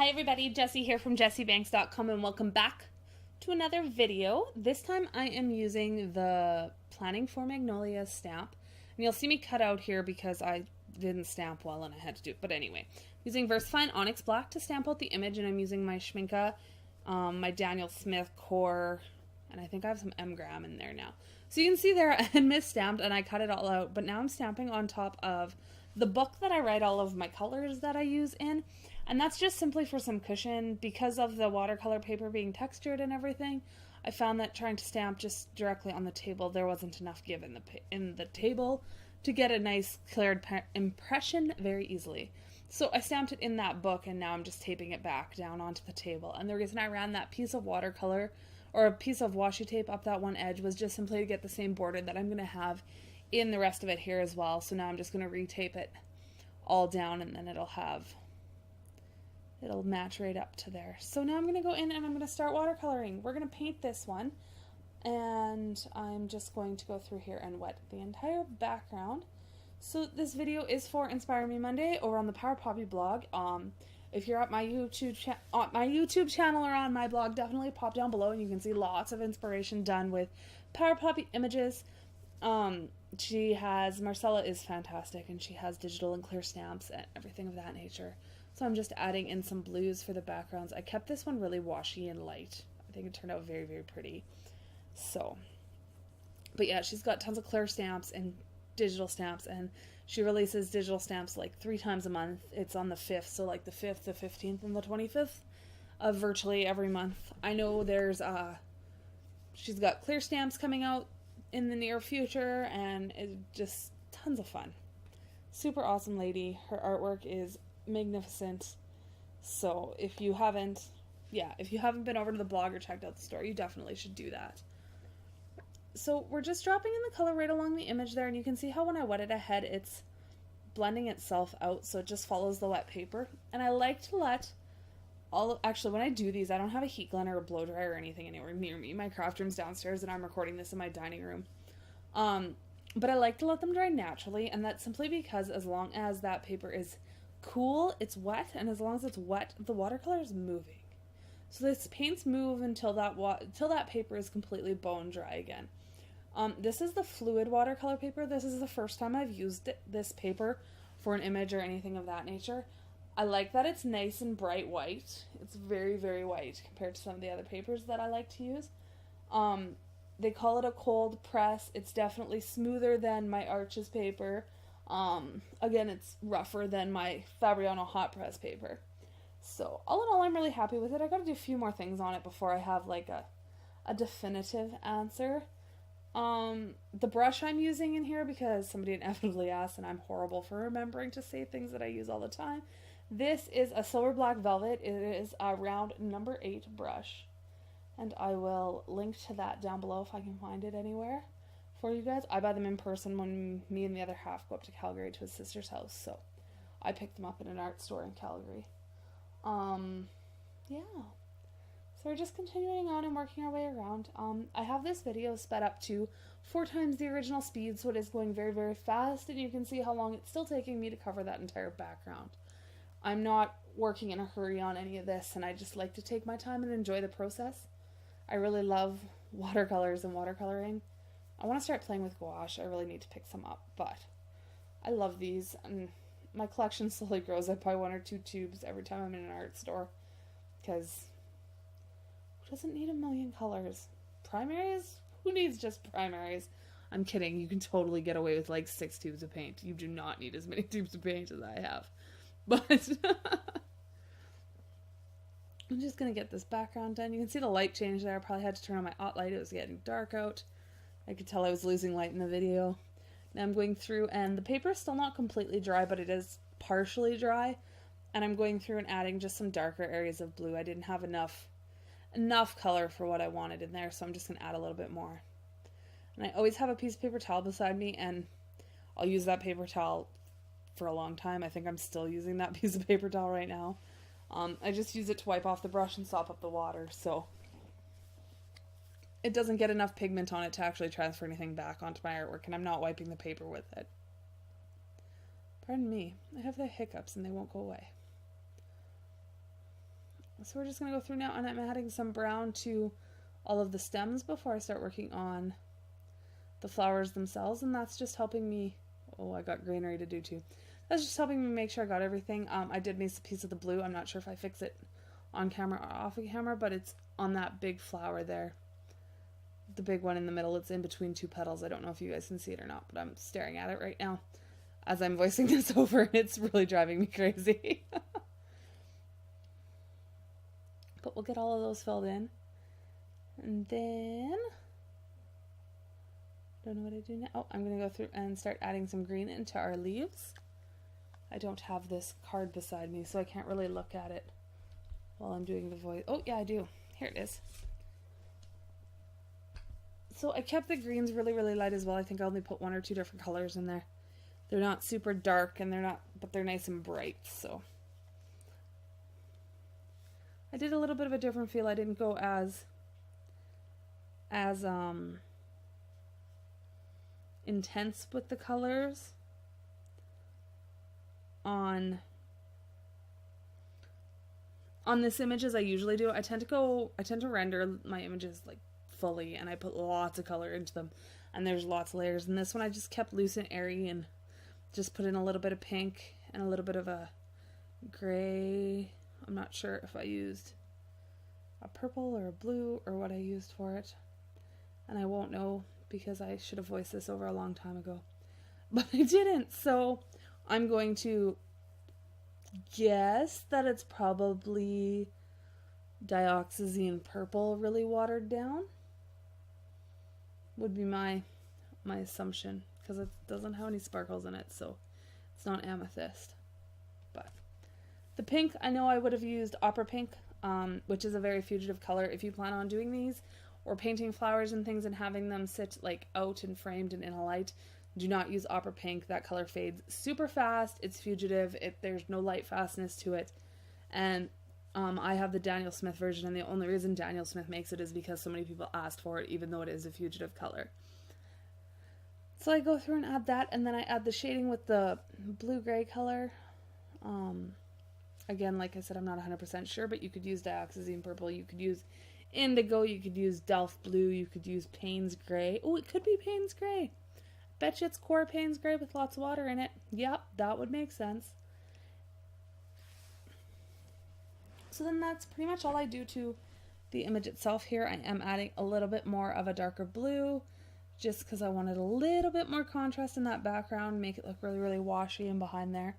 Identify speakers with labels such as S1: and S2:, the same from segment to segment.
S1: Hi everybody, Jessie here from jessiebanks.com and welcome back to another video. This time I am using the Planning for Magnolia stamp. And you'll see me cut out here because I didn't stamp well and I had to do it. But anyway, using VersaFine Onyx Black to stamp out the image, and I'm using my Schmincke, my Daniel Smith core, and I think I have some M-gram in there now. So you can see there I had misstamped and I cut it all out, but now I'm stamping on top of the book that I write all of my colors that I use in. And that's just simply for some cushion. Because of the watercolor paper being textured and everything, I found that trying to stamp just directly on the table, there wasn't enough give in the table to get a nice clear impression very easily. So I stamped it in that book, and now I'm just taping it back down onto the table. And the reason I ran that piece of watercolor or a piece of washi tape up that one edge was just simply to get the same border that I'm going to have in the rest of it here as well. So now I'm just going to retape it all down, and then it'll match right up to there. So now I'm going to go in and I'm going to start watercoloring. We're going to paint this one, and I'm just going to go through here and wet the entire background. So this video is for Inspire Me Monday over on the Power Poppy blog. If you're at my YouTube channel or on my blog, definitely pop down below and you can see lots of inspiration done with Power Poppy images. Marcella is fantastic, and she has digital and clear stamps and everything of that nature. So I'm just adding in some blues for the backgrounds. I kept this one really washy and light. I think it turned out very, very pretty. So, but yeah, she's got tons of clear stamps and digital stamps, and she releases digital stamps like 3 times a month. It's on the 5th, so like the 5th, the 15th, and the 25th of virtually every month. I know there's, she's got clear stamps coming out in the near future, and it's just tons of fun. Super awesome lady. Her artwork is magnificent. So if you haven't been over to the blog or checked out the store, you definitely should do that. So we're just dropping in the color right along the image there, and you can see how when I wet it ahead, it's blending itself out, so it just follows the wet paper. And I like to let actually, when I do these, I don't have a heat gun or a blow dryer or anything anywhere near me. My craft room's downstairs, and I'm recording this in my dining room. But I like to let them dry naturally, and that's simply because as long as that paper is cool, it's wet, and as long as it's wet, the watercolor is moving. So this paints move until that paper is completely bone dry again. This is the fluid watercolor paper. This is the first time I've used this paper for an image or anything of that nature. I like that it's nice and bright white. It's very, very white compared to some of the other papers that I like to use. They call it a cold press. It's definitely smoother than my Arches paper. Again, it's rougher than my Fabriano hot press paper. So all in all, I'm really happy with it. I got to do a few more things on it before I have like a definitive answer. The brush I'm using in here, because somebody inevitably asked, and I'm horrible for remembering to say things that I use all the time. This is a silver black velvet. It is a round number 8 brush, and I will link to that down below if I can find it anywhere for you guys. I buy them in person when me and the other half go up to Calgary to his sister's house, so I picked them up in an art store in Calgary. Yeah. So we're just continuing on and working our way around. I have this video sped up to 4 times the original speed, so it is going very, very fast, and you can see how long it's still taking me to cover that entire background. I'm not working in a hurry on any of this, and I just like to take my time and enjoy the process. I really love watercolors and watercoloring. I want to start playing with gouache. I really need to pick some up, but I love these, and my collection slowly grows. I buy 1 or 2 tubes every time I'm in an art store, because who doesn't need a million colors? Primaries? Who needs just primaries? I'm kidding. You can totally get away with like 6 tubes of paint. You do not need as many tubes of paint as I have. But I'm just going to get this background done. You can see the light change there. I probably had to turn on my hot light. It was getting dark out. I could tell I was losing light in the video. Now I'm going through, and the paper is still not completely dry, but it is partially dry. And I'm going through and adding just some darker areas of blue. I didn't have enough color for what I wanted in there, so I'm just going to add a little bit more. And I always have a piece of paper towel beside me, and I'll use that paper towel for a long time. I think I'm still using that piece of paper towel right now. I just use it to wipe off the brush and sop up the water, so it doesn't get enough pigment on it to actually transfer anything back onto my artwork, and I'm not wiping the paper with it. Pardon me, I have the hiccups and they won't go away. So we're just going to go through now, and I'm adding some brown to all of the stems before I start working on the flowers themselves, and that's just helping me. Oh, I got greenery to do too. That's just helping me make sure I got everything. I did miss a piece of the blue. I'm not sure if I fix it on camera or off of camera, but it's on that big flower there. The big one in the middle. It's in between two petals. I don't know if you guys can see it or not, but I'm staring at it right now as I'm voicing this over, and it's really driving me crazy. But we'll get all of those filled in. And then, don't know what I do now. Oh, I'm going to go through and start adding some green into our leaves. I don't have this card beside me, so I can't really look at it while I'm doing the voice. Oh, yeah, I do. Here it is. So I kept the greens really, really light as well. I think I only put 1 or 2 different colors in there. They're not super dark, and but they're nice and bright, so. I did a little bit of a different feel. I didn't go as intense with the colors on this image as I usually do. I tend to render my images like fully, and I put lots of color into them, and there's lots of layers. And this one I just kept loose and airy and just put in a little bit of pink and a little bit of a gray. I'm not sure if I used a purple or a blue or what I used for it, and I won't know because I should have voiced this over a long time ago, but I didn't. So I'm going to guess that it's probably dioxazine purple really watered down would be my assumption, because it doesn't have any sparkles in it, so it's not amethyst. But the pink, I know I would have used opera pink, which is a very fugitive color. If you plan on doing these or painting flowers and things and having them sit like out and framed and in a light, do not use opera pink. That color fades super fast. It's fugitive. There's no light fastness to it. And I have the Daniel Smith version, and the only reason Daniel Smith makes it is because so many people asked for it, even though it is a fugitive color. So I go through and add that, and then I add the shading with the blue-gray color. Again, like I said, I'm not 100% sure, but you could use dioxazine purple, you could use indigo, you could use Delft blue, you could use Payne's gray. Oh, it could be Payne's gray. Bet you it's core Payne's gray with lots of water in it. Yep, that would make sense. So then that's pretty much all I do to the image itself here. I am adding a little bit more of a darker blue, just because I wanted a little bit more contrast in that background, make it look really, really washy and behind there.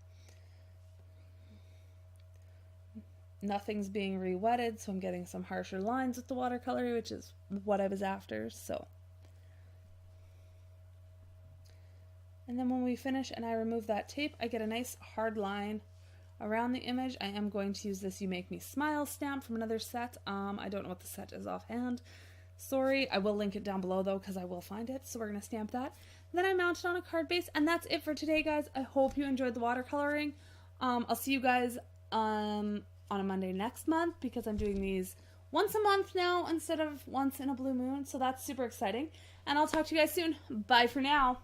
S1: Nothing's being re-wetted, so I'm getting some harsher lines with the watercolor, which is what I was after. So, and then when we finish and I remove that tape, I get a nice hard line around the image. I am going to use this You Make Me Smile stamp from another set. I don't know what the set is offhand. Sorry, I will link it down below though, because I will find it. So we're going to stamp that. And then I mount it on a card base, and that's it for today, guys. I hope you enjoyed the watercoloring. I'll see you guys on a Monday next month, because I'm doing these once a month now instead of once in a blue moon. So that's super exciting. And I'll talk to you guys soon. Bye for now.